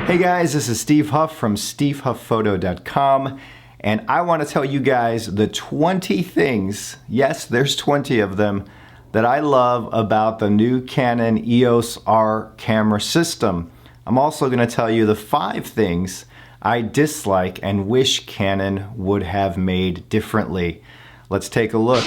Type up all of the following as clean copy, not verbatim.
Hey guys, this is Steve Huff from STEVEHUFFphoto.com, and I want to tell you guys the 20 things, yes, there's 20 of them, that I love about the new Canon EOS-R camera system. I'm also going to tell you the 5 things I dislike and wish Canon would have made differently. Let's take a look.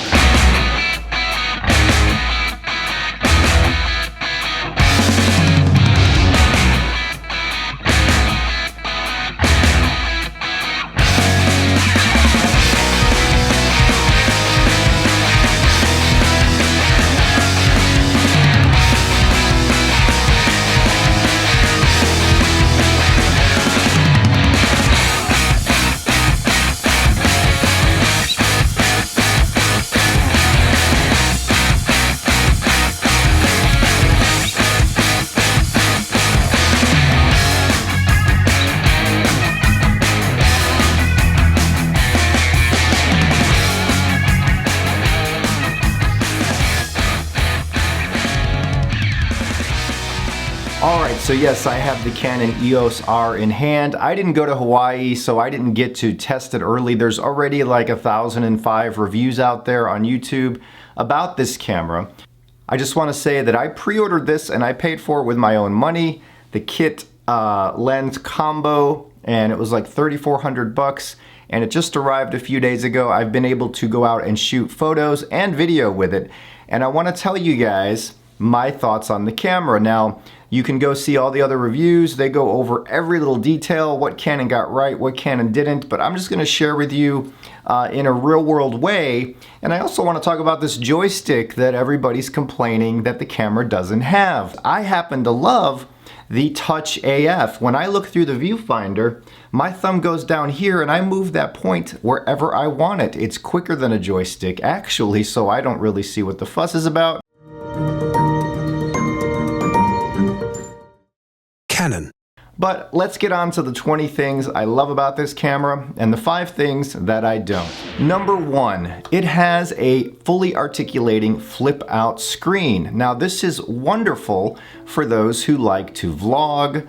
Alright, so yes, I have the Canon EOS-R in hand. I didn't go to Hawaii, so I didn't get to test it early. There's already like 1,005 reviews out there on YouTube about this camera. I just want to say that I pre-ordered this and I paid for it with my own money. The kit lens combo, and it was like 3,400 bucks, and it just arrived a few days ago. I've been able to go out and shoot photos and video with it, and I want to tell you guys my thoughts on the camera. Now, you can go see all the other reviews. They go over every little detail, what Canon got right, what Canon didn't, but I'm just going to share with you in a real world way. And I also want to talk about this joystick that everybody's complaining that the camera doesn't have. I happen to love the Touch AF. When I look through the viewfinder, my thumb goes down here and I move that point wherever I want it. It's quicker than a joystick actually, so I don't really see what the fuss is about. Canon. But let's get on to the 20 things I love about this camera and the 5 things that I don't. Number 1, it has a fully articulating flip out screen. Now this is wonderful for those who like to vlog,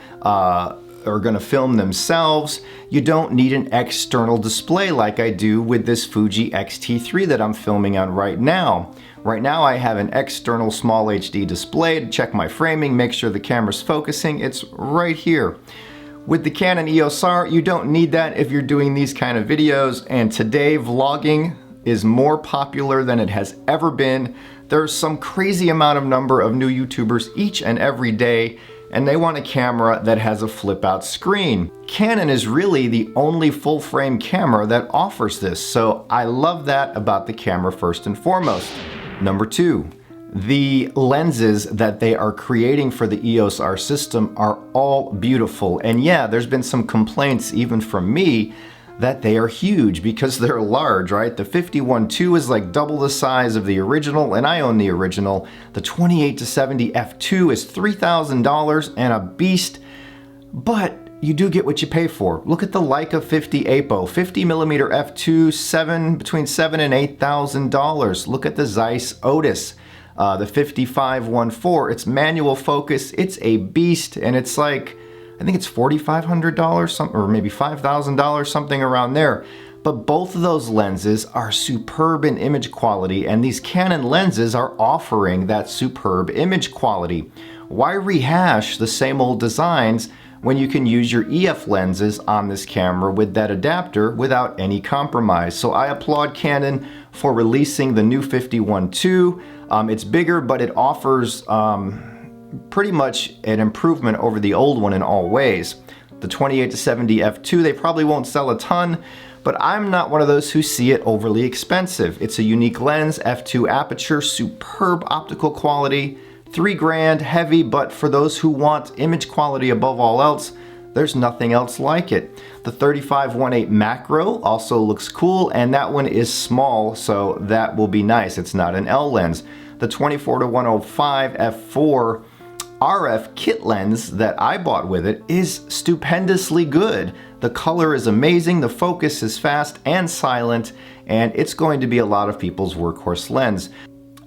are gonna film themselves. You don't need an external display like I do with this Fuji X-T3 that I'm filming on right now. Right now I have an external small HD display to check my framing, make sure the camera's focusing. It's right here. With the Canon EOS-R, you don't need that if you're doing these kind of videos, and today vlogging is more popular than it has ever been. There's some crazy number of new YouTubers each and every day, and they want a camera that has a flip out screen. Canon is really the only full frame camera that offers this, so I love that about the camera first and foremost. Number 2, the lenses that they are creating for the EOS-R system are all beautiful. And yeah, there's been some complaints even from me that they are huge because they're large, right? The 51.2 is like double the size of the original, and I own the original. The 28-70 f2 is $3,000 and a beast, but you do get what you pay for. Look at the Leica 50 Apo, 50mm f2, between $7,000 and $8,000. Look at the Zeiss Otis, the 55-1.4. It's manual focus, it's a beast, and it's like, I think it's $4,500, or maybe $5,000, something around there. But both of those lenses are superb in image quality, and these Canon lenses are offering that superb image quality. Why rehash the same old designs when you can use your EF lenses on this camera with that adapter without any compromise? So I applaud Canon for releasing the new 51.2. It's bigger, but it offers pretty much an improvement over the old one in all ways. The 28-70 f2, they probably won't sell a ton, but I'm not one of those who see it overly expensive. It's a unique lens, f2 aperture, superb optical quality, $3,000, heavy, but for those who want image quality above all else, there's nothing else like it. The 35-1.8 macro also looks cool, and that one is small, so that will be nice. It's not an L lens. The 24-105 f4 RF kit lens that I bought with it is stupendously good. The color is amazing, the focus is fast and silent, and it's going to be a lot of people's workhorse lens.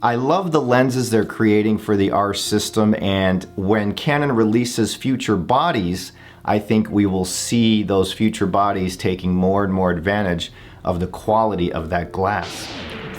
I love the lenses they're creating for the R system, and when Canon releases future bodies, I think we will see those future bodies taking more and more advantage of the quality of that glass.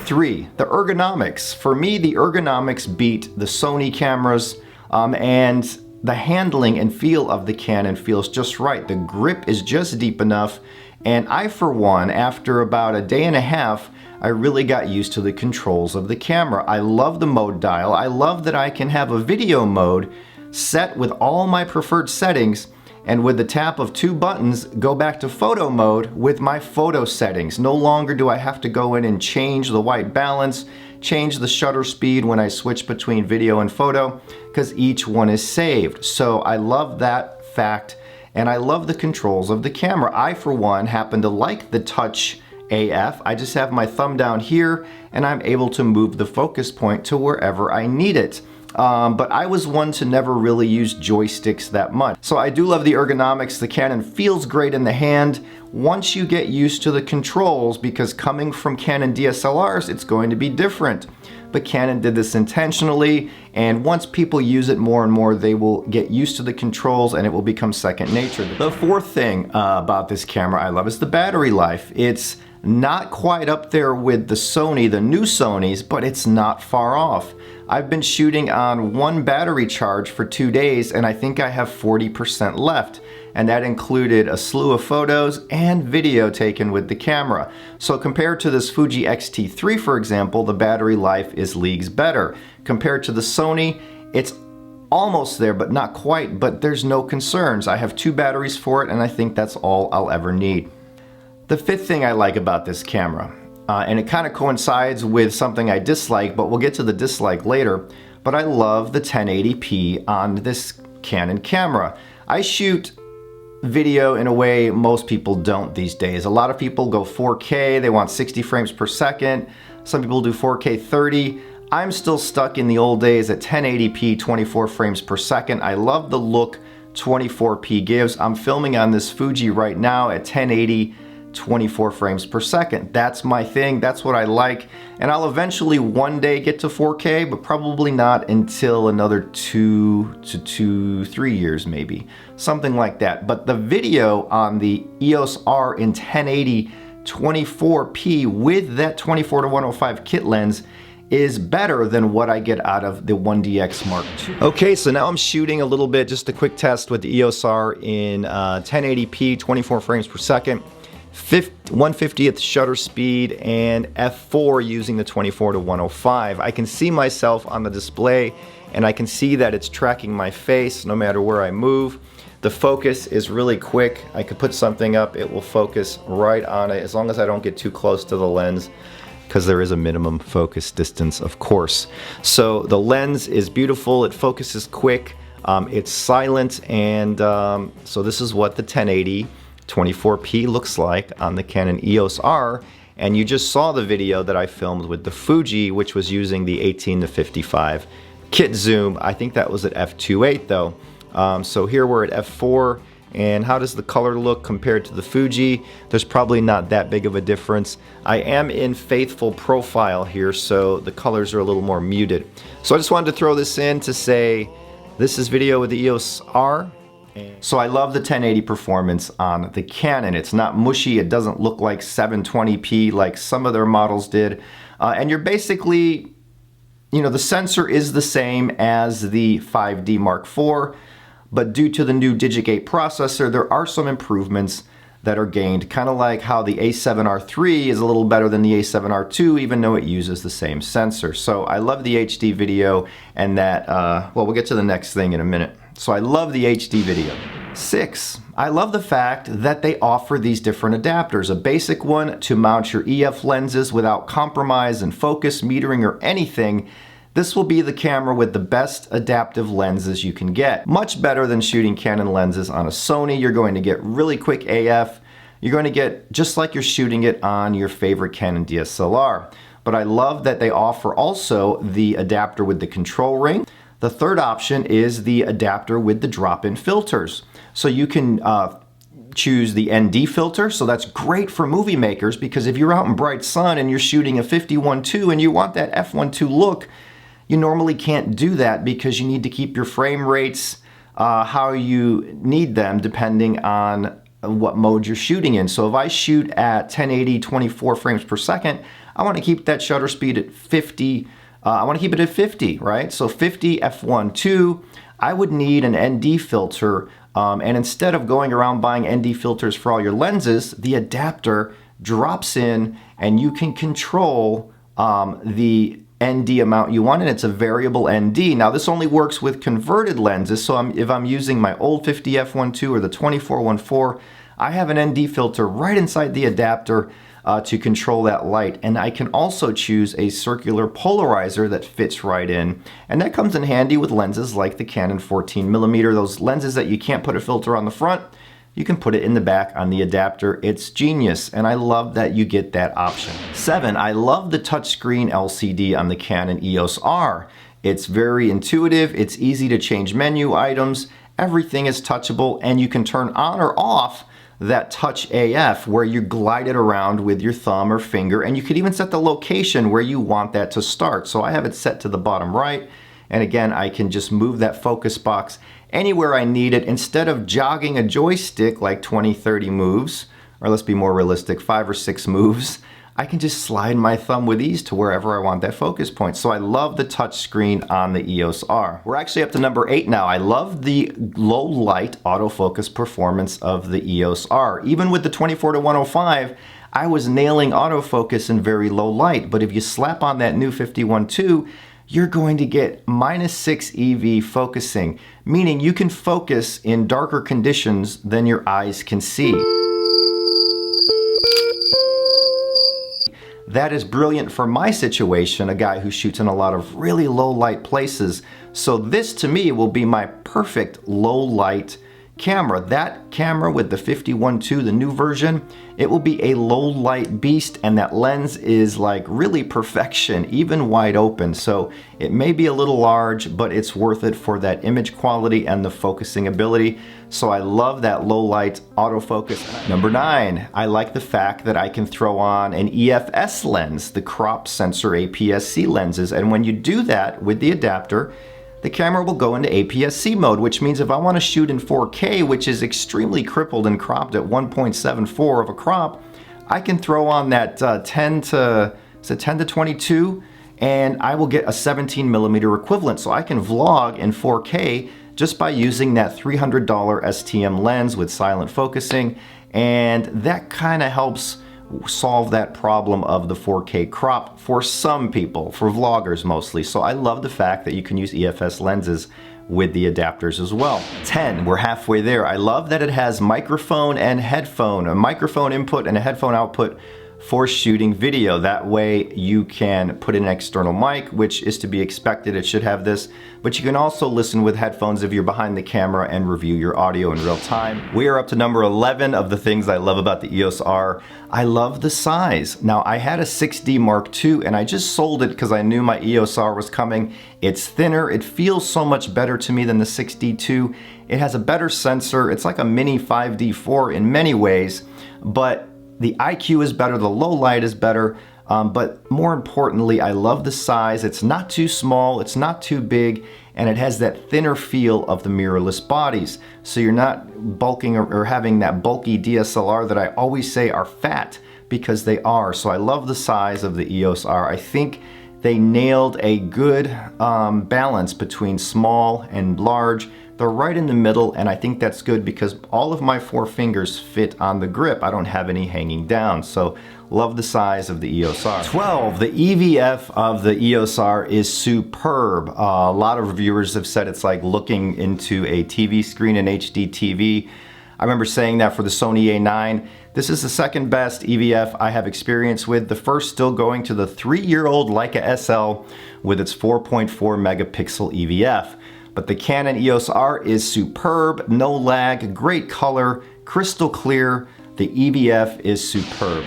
3, the ergonomics. For me, the ergonomics beat the Sony cameras, and the handling and feel of the Canon feels just right. The grip is just deep enough, and I, for one, after about a day and a half, I really got used to the controls of the camera. I love the mode dial. I love that I can have a video mode set with all my preferred settings, and with the tap of 2 buttons, go back to photo mode with my photo settings. No longer do I have to go in and change the white balance, change the shutter speed when I switch between video and photo, because each one is saved. So I love that fact, and I love the controls of the camera. I, for one, happen to like the touch AF. I just have my thumb down here, and I'm able to move the focus point to wherever I need it. But I was one to never really use joysticks that much. So I do love the ergonomics. The Canon feels great in the hand once you get used to the controls, because coming from Canon DSLRs, it's going to be different. But Canon did this intentionally, and once people use it more and more, they will get used to the controls and it will become second nature. The 4th thing about this camera I love is the battery life. It's not quite up there with the Sony, the new Sonys, but it's not far off. I've been shooting on 1 battery charge for 2 days, and I think I have 40% left. And that included a slew of photos and video taken with the camera. So compared to this Fuji X-T3, for example, the battery life is leagues better. Compared to the Sony, it's almost there, but not quite, but there's no concerns. I have 2 batteries for it, and I think that's all I'll ever need. The 5th thing I like about this camera, and it kind of coincides with something I dislike, but we'll get to the dislike later, but I love the 1080p on this Canon camera. I shoot video in a way most people don't these days. A lot of people go 4K, they want 60 frames per second. Some people do 4K 30. I'm still stuck in the old days at 1080p 24 frames per second. I love the look 24p gives. I'm filming on this Fuji right now at 1080 24 frames per second. That's my thing, that's what I like, and I'll eventually one day get to 4K, but probably not until another 2 to 3 years maybe, something like that. But the video on the EOS-R in 1080 24p with that 24-105 kit lens is better than what I get out of the 1DX Mark II. Okay, so now I'm shooting a little bit, just a quick test with the EOS-R in 1080p 24 frames per second. 1/50th shutter speed and f4 using the 24-105. I can see myself on the display, and I can see that it's tracking my face no matter where I move. The focus is really quick. I could put something up, it will focus right on it as long as I don't get too close to the lens, because there is a minimum focus distance, of course. So the lens is beautiful, it focuses quick, it's silent, and so this is what the 1080 24p looks like on the Canon EOS-R, and you just saw the video that I filmed with the Fuji, which was using the 18-55 kit zoom. I think that was at f2.8 though. So here we're at f4, and how does the color look compared to the Fuji? There's probably not that big of a difference. I am in faithful profile here, so the colors are a little more muted. So I just wanted to throw this in to say this is video with the EOS-R. So I love the 1080 performance on the Canon. It's not mushy, it doesn't look like 720p like some of their models did. And you're basically, you know, the sensor is the same as the 5D Mark IV, but due to the new Digigate processor, there are some improvements that are gained, kind of like how the A7R III is a little better than the A7R II, even though it uses the same sensor. So I love the HD video, and that, well, we'll get to the next thing in a minute. So I love the HD video. 6, I love the fact that they offer these different adapters. A basic one to mount your EF lenses without compromise in focus, metering, or anything. This will be the camera with the best adaptive lenses you can get. Much better than shooting Canon lenses on a Sony. You're going to get really quick AF. You're going to get just like you're shooting it on your favorite Canon DSLR. But I love that they offer also the adapter with the control ring. The third option is the adapter with the drop-in filters. So you can choose the ND filter, so that's great for movie makers because if you're out in bright sun and you're shooting a 51.2 and you want that f1.2 look, you normally can't do that because you need to keep your frame rates how you need them depending on what mode you're shooting in. So if I shoot at 1080 24 frames per second, I want to keep that shutter speed at 50. I want to keep it at 50, right? So 50 f1.2, I would need an ND filter, and instead of going around buying ND filters for all your lenses, the adapter drops in and you can control the ND amount you want, and it's a variable ND. Now this only works with converted lenses, so if I'm using my old 50 f1.2 or the 24-1.4, I have an ND filter right inside the adapter to control that light. And I can also choose a circular polarizer that fits right in. And that comes in handy with lenses like the Canon 14mm, those lenses that you can't put a filter on the front, you can put it in the back on the adapter. It's genius, and I love that you get that option. 7, I love the touchscreen LCD on the Canon EOS-R. It's very intuitive, it's easy to change menu items, everything is touchable, and you can turn on or off that touch AF where you glide it around with your thumb or finger, and you could even set the location where you want that to start. So I have it set to the bottom right, and again I can just move that focus box anywhere I need it instead of jogging a joystick like 20-30 moves, or let's be more realistic, 5 or 6 moves. I can just slide my thumb with ease to wherever I want that focus point. So I love the touch screen on the EOS-R. We're actually up to number 8 now. I love the low light autofocus performance of the EOS-R. Even with the 24-105, I was nailing autofocus in very low light, but if you slap on that new 51.2, you're going to get -6 EV focusing, meaning you can focus in darker conditions than your eyes can see. That is brilliant for my situation, a guy who shoots in a lot of really low light places. So this to me will be my perfect low light camera. That camera with the 51.2, the new version, it will be a low light beast, and that lens is like really perfection, even wide open. So it may be a little large, but it's worth it for that image quality and the focusing ability. So I love that low light autofocus. Number 9, I like the fact that I can throw on an EFS lens, the crop sensor APS-C lenses. And when you do that with the adapter, the camera will go into APS-C mode, which means if I want to shoot in 4K, which is extremely crippled and cropped at 1.74 of a crop, I can throw on that 10 to 22, and I will get a 17mm equivalent. So I can vlog in 4K just by using that $300 STM lens with silent focusing, and that kind of helps solve that problem of the 4K crop for some people, for vloggers mostly. So I love the fact that you can use EFS lenses with the adapters as well. 10, we're halfway there. I love that it has microphone and headphone, a microphone input and a headphone output for shooting video. That way you can put in an external mic, which is to be expected, it should have this, but you can also listen with headphones if you're behind the camera and review your audio in real time. We are up to number 11 of the things I love about the EOS-R. I love the size. Now I had a 6D Mark II and I just sold it because I knew my EOS-R was coming. It's thinner, it feels so much better to me than the 6D II. It has a better sensor, it's like a mini 5D4 in many ways, but the IQ is better, the low light is better, but more importantly, I love the size. It's not too small, it's not too big, and it has that thinner feel of the mirrorless bodies. So you're not bulking or having that bulky DSLR that I always say are fat, because they are. So I love the size of the EOS-R. I think they nailed a good balance between small and large. They're right in the middle, and I think that's good because all of my 4 fingers fit on the grip. I don't have any hanging down, so love the size of the EOS-R. 12, the EVF of the EOS-R is superb. A lot of reviewers have said it's like looking into a TV screen, an HD TV. I remember saying that for the Sony A9. This is the second best EVF I have experience with. The first still going to the 3-year-old Leica SL with its 4.4 megapixel EVF. But the Canon EOS-R is superb, no lag, great color, crystal clear. The EVF is superb.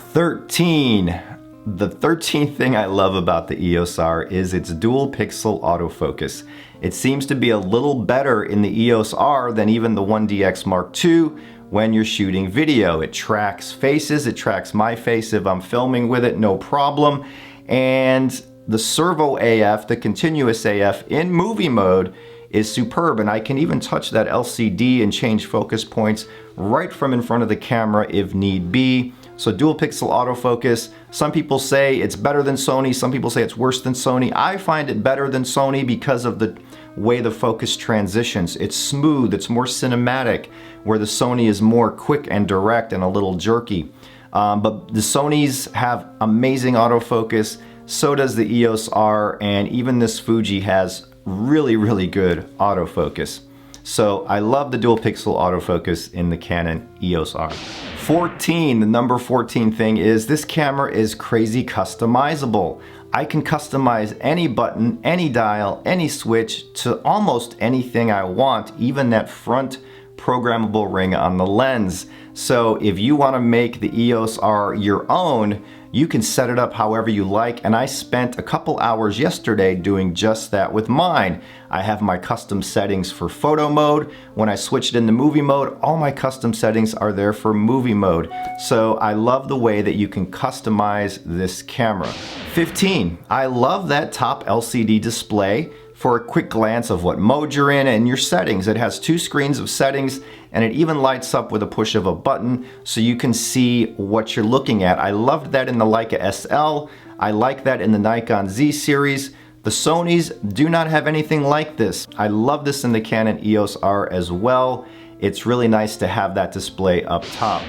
13, The 13th thing I love about the EOS-R is its dual pixel autofocus. It seems to be a little better in the EOS-R than even the 1DX Mark II when you're shooting video. It tracks faces, it tracks my face if I'm filming with it, no problem. And the servo AF, the continuous AF in movie mode is superb, and I can even touch that LCD and change focus points right from in front of the camera if need be. So dual pixel autofocus, some people say it's better than Sony, some people say it's worse than Sony. I find it better than Sony because of the way the focus transitions. It's smooth, it's more cinematic, where the Sony is more quick and direct and a little jerky. But the Sonys have amazing autofocus, so does the EOS-R, and even this Fuji has really, really good autofocus. So I love the dual pixel autofocus in the Canon EOS-R. 14, the number 14 thing is this camera is crazy customizable. I can customize any button, any dial, any switch to almost anything I want, even that front programmable ring on the lens. So if you want to make the EOS-R your own, you can set it up however you like, and I spent a couple hours yesterday doing just that with mine. I have my custom settings for photo mode. When I switch it into movie mode, all my custom settings are there for movie mode. So I love the way that you can customize this camera. 15, I love that top LCD display for a quick glance of what mode you're in and your settings. It has 2 screens of settings, and it even lights up with a push of a button so you can see what you're looking at. I loved that in the Leica SL. I like that in the Nikon Z series. The Sonys do not have anything like this. I love this in the Canon EOS-R as well. It's really nice to have that display up top.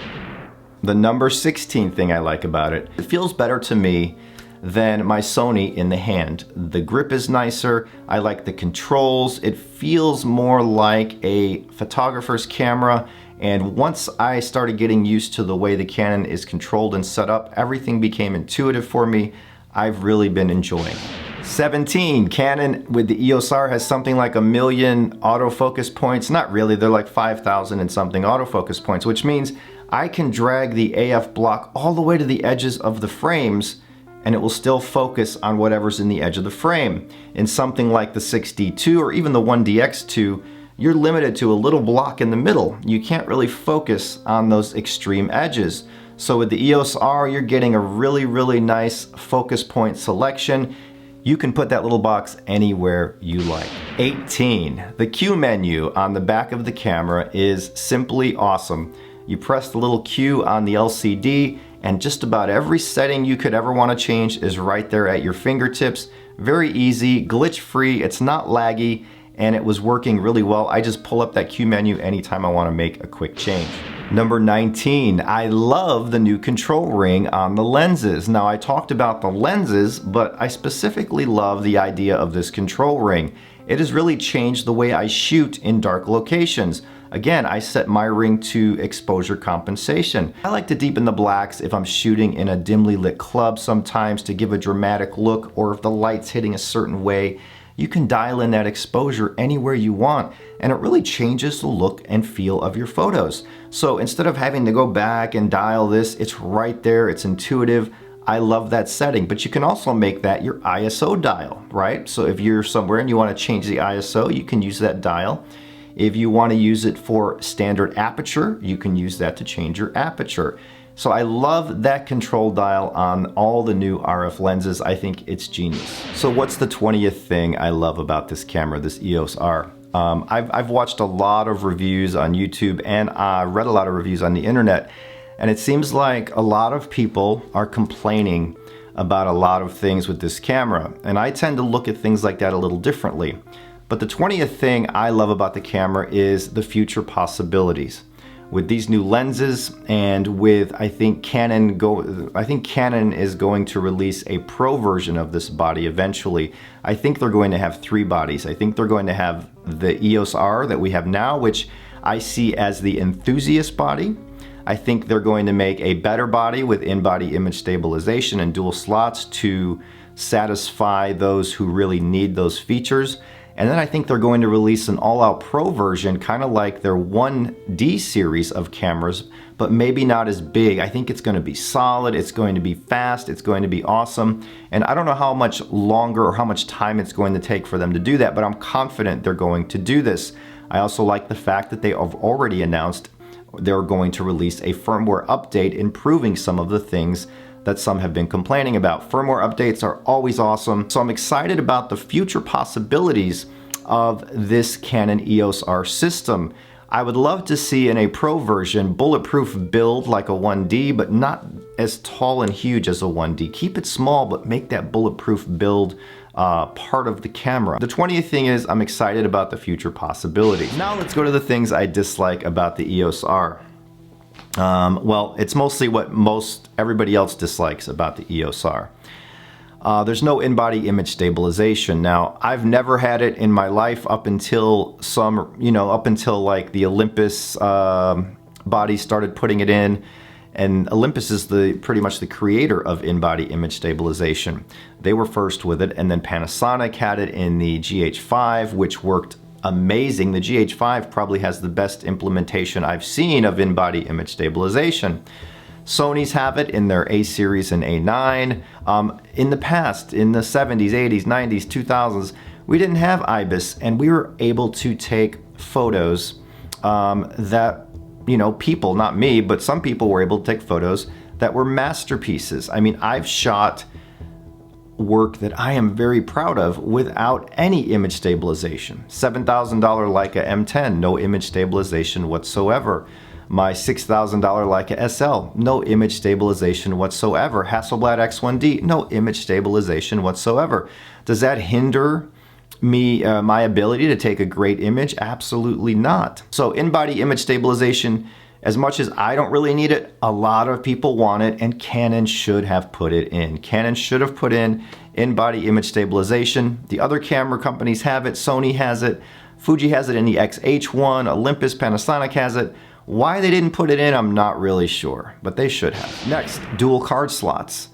The number 16 thing I like about it, it feels better to me than my Sony in the hand. The grip is nicer. I like the controls. It feels more like a photographer's camera. And once I started getting used to the way the Canon is controlled and set up, everything became intuitive for me. I've really been enjoying. 17, Canon with the EOS-R has something like 1 million autofocus points. Not really, they're like 5,000 and something autofocus points, which means I can drag the AF block all the way to the edges of the frames and it will still focus on whatever's in the edge of the frame. In something like the 6D2 or even the 1DX2, you're limited to a little block in the middle. You can't really focus on those extreme edges. So with the EOS-R, you're getting a really, really nice focus point selection. You can put that little box anywhere you like. 18, the Q menu on the back of the camera is simply awesome. You press the little Q on the LCD and just about every setting you could ever want to change is right there at your fingertips. Very easy, glitch-free, it's not laggy, and it was working really well. I just pull up that Q menu anytime I want to make a quick change. Number 19, I love the new control ring on the lenses. Now I talked about the lenses, but I specifically love the idea of this control ring. It has really changed the way I shoot in dark locations. Again, I set my ring to exposure compensation. I like to deepen the blacks if I'm shooting in a dimly lit club sometimes to give a dramatic look, or if the light's hitting a certain way. You can dial in that exposure anywhere you want, and it really changes the look and feel of your photos. So instead of having to go back and dial this, it's right there, it's intuitive. I love that setting, but you can also make that your ISO dial, right? So if you're somewhere and you want to change the ISO, you can use that dial. If you want to use it for standard aperture, you can use that to change your aperture. So I love that control dial on all the new RF lenses. I think it's genius. So what's the 20th thing I love about this camera, this EOS-R? I've watched a lot of reviews on YouTube and read a lot of reviews on the internet, and it seems like a lot of people are complaining about a lot of things with this camera, and I tend to look at things like that a little differently. But the 20th thing I love about the camera is the future possibilities. With these new lenses and with, I think Canon is going to release a pro version of this body eventually. I think they're going to have 3 bodies. I think they're going to have the EOS-R that we have now, which I see as the enthusiast body. I think they're going to make a better body with in-body image stabilization and dual slots to satisfy those who really need those features. And then I think they're going to release an all-out pro version, kind of like their 1D series of cameras, but maybe not as big. I think it's going to be solid, it's going to be fast, it's going to be awesome. And I don't know how much longer or how much time it's going to take for them to do that, but I'm confident they're going to do this. I also like the fact that they have already announced they're going to release a firmware update improving some of the things that some have been complaining about. Firmware updates are always awesome, so I'm excited about the future possibilities of this Canon EOS-R system. I would love to see in a pro version bulletproof build like a 1D, but not as tall and huge as a 1D. Keep it small, but make that bulletproof build part of the camera. The 20th thing is I'm excited about the future possibilities. Now let's go to the things I dislike about the EOS-R. Well, it's mostly what everybody else dislikes about the EOS-R. There's no in-body image stabilization. Now, I've never had it in my life up until like the Olympus body started putting it in. And Olympus is pretty much the creator of in-body image stabilization. They were first with it, and then Panasonic had it in the GH5, which worked amazing. The GH5 probably has the best implementation I've seen of in-body image stabilization. Sony's have it in their A series and A9. In the past, in the 70s, 80s, 90s, 2000s, we didn't have IBIS, and we were able to take photos that, people, not me, but some people were able to take photos that were masterpieces. I mean, I've shot work that I am very proud of without any image stabilization. $7,000 Leica M10, no image stabilization whatsoever. My $6,000 Leica SL, no image stabilization whatsoever. Hasselblad X1D, no image stabilization whatsoever. Does that hinder me, my ability to take a great image? Absolutely not. So in-body image stabilization, as much as I don't really need it, a lot of people want it, and Canon should have put it in. Canon should have put in-body image stabilization. The other camera companies have it. Sony has it. Fuji has it in the XH1. Olympus, Panasonic has it. Why they didn't put it in, I'm not really sure, but they should have. Next, dual card slots.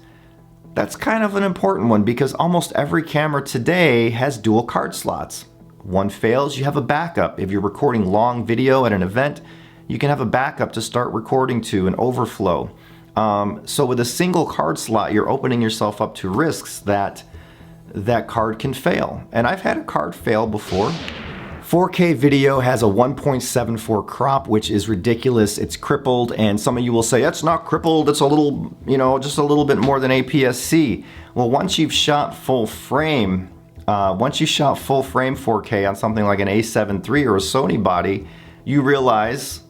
That's kind of an important one because almost every camera today has dual card slots. One fails, you have a backup. If you're recording long video at an event, you can have a backup to start recording to, an overflow. So with a single card slot, you're opening yourself up to risks that that card can fail. And I've had a card fail before. 4K video has a 1.74 crop, which is ridiculous. It's crippled, and some of you will say, it's not crippled, it's a little, just a little bit more than APS-C. Well, once you've shot full frame, 4K on something like an A7 III or a Sony body, you realize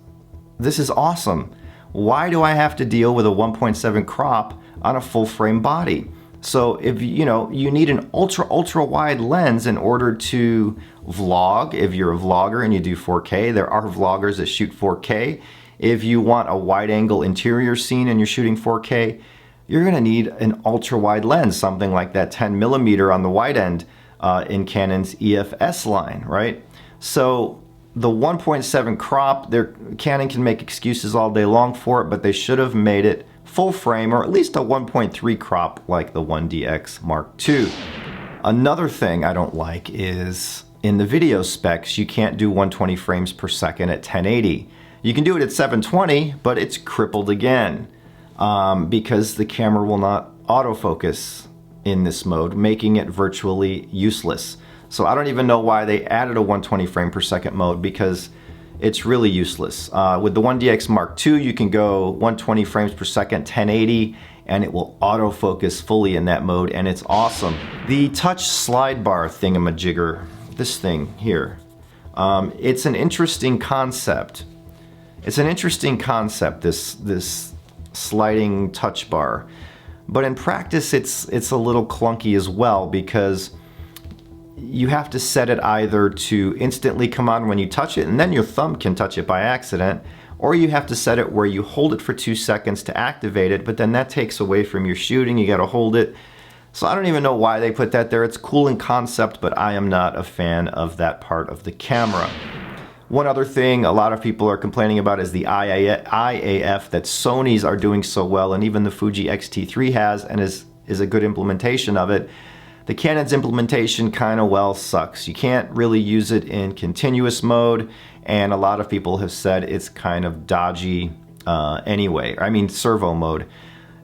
this is awesome. Why do I have to deal with a 1.7 crop on a full frame body? So if you need an ultra wide lens in order to vlog. If you're a vlogger and you do 4K, there are vloggers that shoot 4K. If you want a wide angle interior scene and you're shooting 4K, you're gonna need an ultra wide lens, something like that 10mm on the wide end in Canon's EF-S line, right? So the 1.7 crop, Canon can make excuses all day long for it, but they should have made it full frame or at least a 1.3 crop like the 1DX Mark II. Another thing I don't like is in the video specs, you can't do 120 frames per second at 1080. You can do it at 720, but it's crippled again because the camera will not autofocus in this mode, making it virtually useless. So I don't even know why they added a 120 frame per second mode because it's really useless. With the 1DX Mark II, you can go 120 frames per second, 1080, and it will autofocus fully in that mode, and it's awesome. The touch slide bar thingamajigger, this thing here, it's an interesting concept. It's an interesting concept, this sliding touch bar. But in practice, it's a little clunky as well because you have to set it either to instantly come on when you touch it and then your thumb can touch it by accident, or you have to set it where you hold it for 2 seconds to activate it, but then that takes away from your shooting. You gotta hold it. So I don't even know why they put that there. It's cool in concept, but I am not a fan of that part of the camera. One other thing a lot of people are complaining about is the IAF that Sony's are doing so well, and even the Fuji X-T3 has and is a good implementation of it. the Canon's implementation kind of, well, sucks. You can't really use it in continuous mode, and a lot of people have said it's kind of dodgy anyway. I mean, servo mode.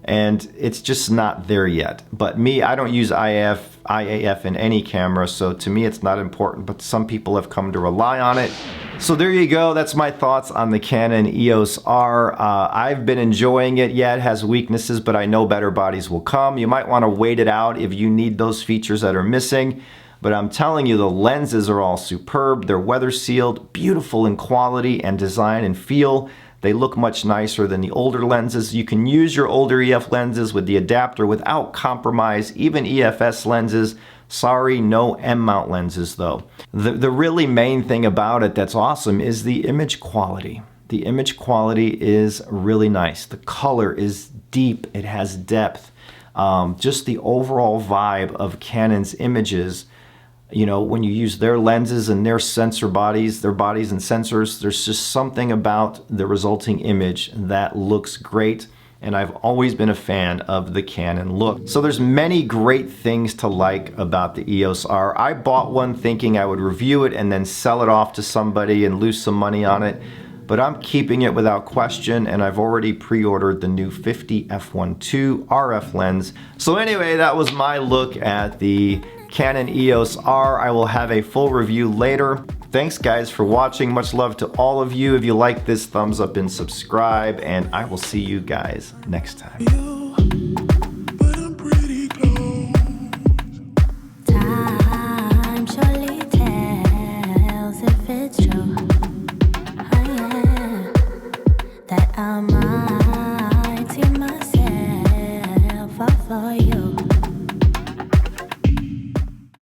And it's just not there yet. But me, I don't use IAF in any camera, so to me it's not important, but some people have come to rely on it. So there you go, that's my thoughts on the Canon EOS-R. I've been enjoying it. Yeah, it has weaknesses, but I know better bodies will come. You might want to wait it out if you need those features that are missing. But I'm telling you, the lenses are all superb. They're weather sealed, beautiful in quality and design and feel. They look much nicer than the older lenses. You can use your older EF lenses with the adapter without compromise, even EFS lenses. Sorry, no M-mount lenses though. The really main thing about it that's awesome is the image quality. The image quality is really nice. The color is deep, it has depth. Just the overall vibe of Canon's images, you know, when you use their lenses and their sensor bodies, their bodies and sensors, there's just something about the resulting image that looks great. And I've always been a fan of the Canon look. So there's many great things to like about the EOS-R. I bought one thinking I would review it and then sell it off to somebody and lose some money on it. But I'm keeping it without question, and I've already pre-ordered the new 50 f1.2 RF lens. So anyway, that was my look at the Canon EOS-R. I will have a full review later. Thanks guys for watching. Much love to all of you. If you like this, thumbs up and subscribe, and I will see you guys next time. Time surely tells if it's true. Oh yeah, that I'm